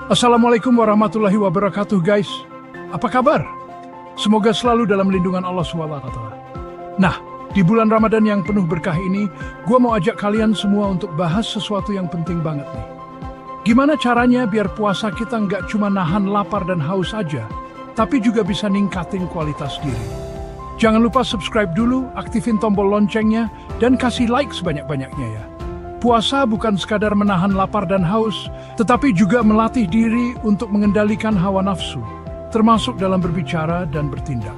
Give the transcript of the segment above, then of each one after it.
Assalamualaikum warahmatullahi wabarakatuh guys. Apa kabar? Semoga selalu dalam lindungan Allah SWT. Nah, di bulan Ramadan yang penuh berkah ini, gue mau ajak kalian semua untuk bahas sesuatu yang penting banget nih. Gimana caranya biar puasa kita nggak cuma nahan lapar dan haus aja, tapi juga bisa ningkatin kualitas diri. Jangan lupa subscribe dulu, aktifin tombol loncengnya, dan kasih like sebanyak-banyaknya ya. Puasa bukan sekadar menahan lapar dan haus, tetapi juga melatih diri untuk mengendalikan hawa nafsu, termasuk dalam berbicara dan bertindak.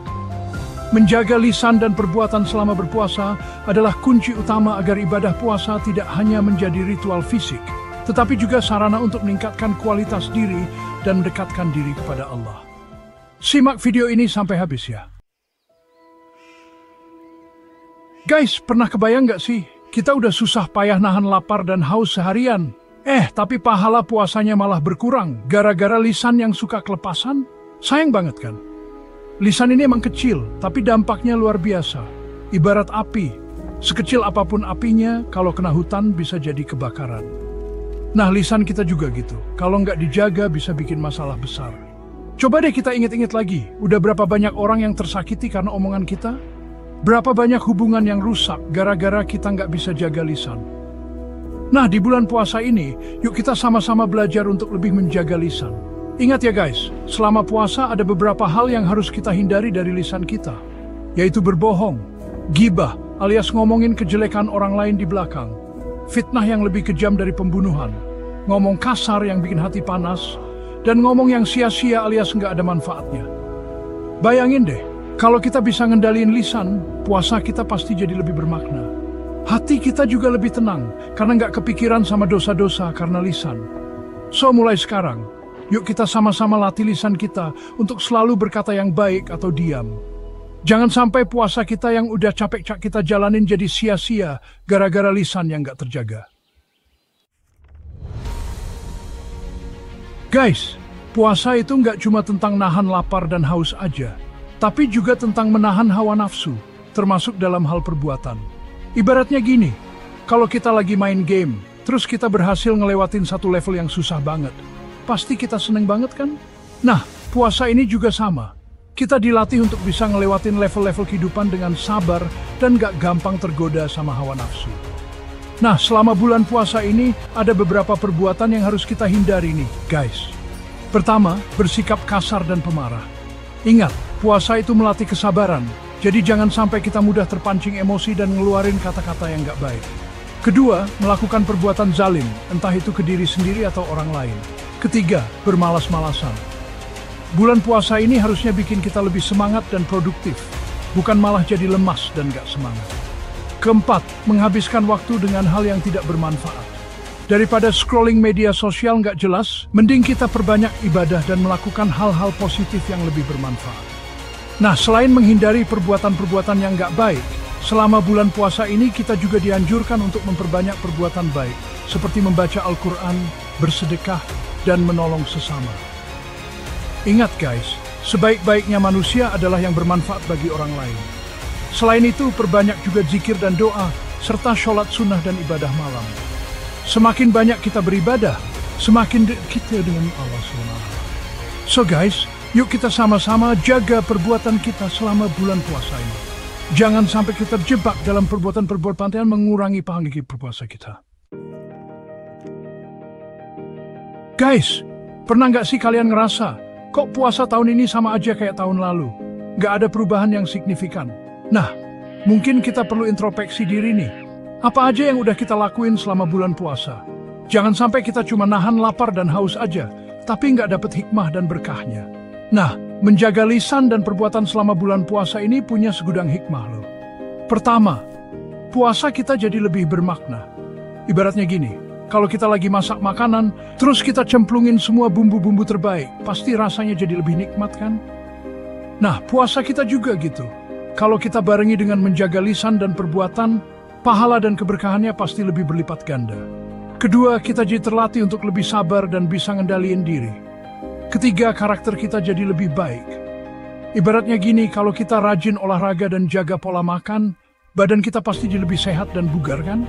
Menjaga lisan dan perbuatan selama berpuasa adalah kunci utama agar ibadah puasa tidak hanya menjadi ritual fisik, tetapi juga sarana untuk meningkatkan kualitas diri dan mendekatkan diri kepada Allah. Simak video ini sampai habis ya. Guys, pernah kebayang nggak sih? Kita udah susah payah nahan lapar dan haus seharian. Tapi pahala puasanya malah berkurang gara-gara lisan yang suka kelepasan. Sayang banget kan? Lisan ini emang kecil, tapi dampaknya luar biasa. Ibarat api. Sekecil apapun apinya, kalau kena hutan bisa jadi kebakaran. Nah, lisan kita juga gitu. Kalau nggak dijaga bisa bikin masalah besar. Coba deh kita inget-inget lagi. Udah berapa banyak orang yang tersakiti karena omongan kita? Berapa banyak hubungan yang rusak gara-gara kita nggak bisa jaga lisan. Nah, di bulan puasa ini, yuk kita sama-sama belajar untuk lebih menjaga lisan. Ingat ya guys, selama puasa ada beberapa hal yang harus kita hindari dari lisan kita, yaitu berbohong, ghibah alias ngomongin kejelekan orang lain di belakang, fitnah yang lebih kejam dari pembunuhan, ngomong kasar yang bikin hati panas, dan ngomong yang sia-sia alias nggak ada manfaatnya. Bayangin deh, kalau kita bisa ngendaliin lisan, puasa kita pasti jadi lebih bermakna. Hati kita juga lebih tenang, karena nggak kepikiran sama dosa-dosa karena lisan. So, mulai sekarang, yuk kita sama-sama latih lisan kita untuk selalu berkata yang baik atau diam. Jangan sampai puasa kita yang udah capek kita jalanin jadi sia-sia gara-gara lisan yang nggak terjaga. Guys, puasa itu nggak cuma tentang nahan lapar dan haus aja, tapi juga tentang menahan hawa nafsu, termasuk dalam hal perbuatan. Ibaratnya gini, kalau kita lagi main game, terus kita berhasil ngelewatin satu level yang susah banget, pasti kita seneng banget kan? Nah, puasa ini juga sama. Kita dilatih untuk bisa ngelewatin level-level kehidupan dengan sabar dan gak gampang tergoda sama hawa nafsu. Nah, selama bulan puasa ini, ada beberapa perbuatan yang harus kita hindari nih, guys. Pertama, bersikap kasar dan pemarah. Ingat, puasa itu melatih kesabaran, jadi jangan sampai kita mudah terpancing emosi dan ngeluarin kata-kata yang gak baik. Kedua, melakukan perbuatan zalim, entah itu ke diri sendiri atau orang lain. Ketiga, bermalas-malasan. Bulan puasa ini harusnya bikin kita lebih semangat dan produktif, bukan malah jadi lemas dan gak semangat. Keempat, menghabiskan waktu dengan hal yang tidak bermanfaat. Daripada scrolling media sosial nggak jelas, mending kita perbanyak ibadah dan melakukan hal-hal positif yang lebih bermanfaat. Nah, selain menghindari perbuatan-perbuatan yang nggak baik, selama bulan puasa ini kita juga dianjurkan untuk memperbanyak perbuatan baik, seperti membaca Al-Quran, bersedekah, dan menolong sesama. Ingat guys, sebaik-baiknya manusia adalah yang bermanfaat bagi orang lain. Selain itu, perbanyak juga zikir dan doa, serta sholat sunnah dan ibadah malam. Semakin banyak kita beribadah, semakin dekat kita dengan Allah SWT. So guys, yuk kita sama-sama jaga perbuatan kita selama bulan puasa ini. Jangan sampai kita terjebak dalam perbuatan-perbuatan yang mengurangi pahala berpuasa kita. Guys, pernah nggak sih kalian ngerasa, kok puasa tahun ini sama aja kayak tahun lalu? Nggak ada perubahan yang signifikan. Nah, mungkin kita perlu introspeksi diri nih. Apa aja yang udah kita lakuin selama bulan puasa? Jangan sampai kita cuma nahan lapar dan haus aja, tapi nggak dapet hikmah dan berkahnya. Nah, menjaga lisan dan perbuatan selama bulan puasa ini punya segudang hikmah loh. Pertama, puasa kita jadi lebih bermakna. Ibaratnya gini, kalau kita lagi masak makanan, terus kita cemplungin semua bumbu-bumbu terbaik, pasti rasanya jadi lebih nikmat kan? Nah, puasa kita juga gitu. Kalau kita barengi dengan menjaga lisan dan perbuatan, pahala dan keberkahannya pasti lebih berlipat ganda. Kedua, kita jadi terlatih untuk lebih sabar dan bisa ngendaliin diri. Ketiga, karakter kita jadi lebih baik. Ibaratnya gini, kalau kita rajin olahraga dan jaga pola makan, badan kita pasti jadi lebih sehat dan bugar kan?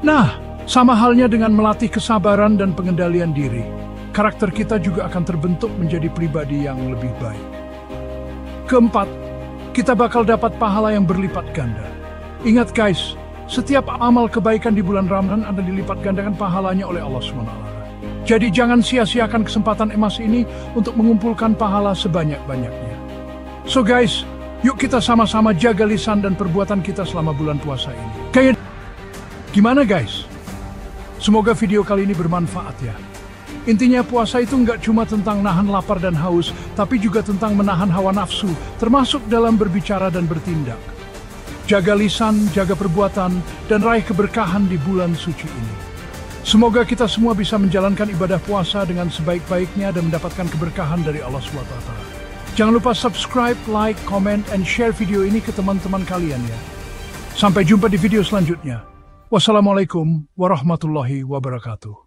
Nah, sama halnya dengan melatih kesabaran dan pengendalian diri. karakter kita juga akan terbentuk menjadi pribadi yang lebih baik. Keempat, kita bakal dapat pahala yang berlipat ganda. Ingat guys, setiap amal kebaikan di bulan Ramadan akan dilipat gandakan pahalanya oleh Allah SWT. Jadi jangan sia-siakan kesempatan emas ini untuk mengumpulkan pahala sebanyak-banyaknya. So guys, yuk kita sama-sama jaga lisan dan perbuatan kita selama bulan puasa ini. Kayak gimana guys? Semoga video kali ini bermanfaat ya. Intinya puasa itu nggak cuma tentang nahan lapar dan haus, tapi juga tentang menahan hawa nafsu, termasuk dalam berbicara dan bertindak. Jaga lisan, jaga perbuatan, dan raih keberkahan di bulan suci ini. Semoga kita semua bisa menjalankan ibadah puasa dengan sebaik-baiknya dan mendapatkan keberkahan dari Allah SWT. Jangan lupa subscribe, like, comment, and share video ini ke teman-teman kalian ya. Sampai jumpa di video selanjutnya. Wassalamualaikum warahmatullahi wabarakatuh.